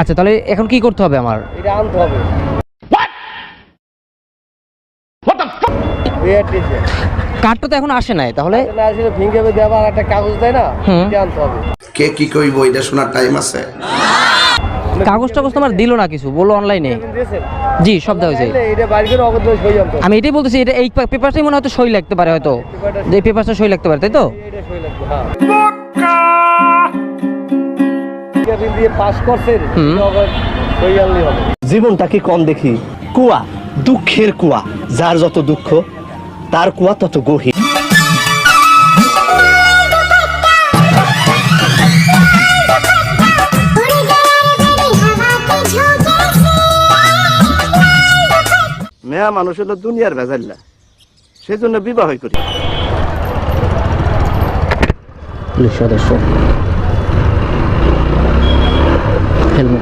আচ্ছা, তাহলে এখন কি করতে হবে আমার? এটা আনতে হবে। কার্ডটা তো এখন আসে নাই, তাহলে আসলে ভেঙে দেওয়া আর একটা কাগজ দেয় না, এটা আনতে হবে। কে কি কইব এটা শোনার টাইম আছে? কাগজ টাগজ তো আমার দিল না কিছু, বললো অনলাইনে। জি, সব দেওয়া হয়েছে। এটা বাইরে করে অবৈধ সই আনতে হবে। আমি এটাই বলতেছি, এটা এই পেপারটাই মনে হয়তো সই লাগতে পারে, হয়তো যে পেপারটা সই লাগতে পারে, তাই তো? এটা সই লাগবে, হ্যাঁ। দিয়ে পাস করছেন, সই আনলেই হবে। জীবনটা কি কম দেখি, কুয়া, দুঃখের কুয়া। যার যত দুঃখ তার কুয়া তত গহীর। মেয়া মানুষ হলো দুনিয়ার ভেজাল্লা, সেজন্য বিবাহ করি। পুলিশ সদস্য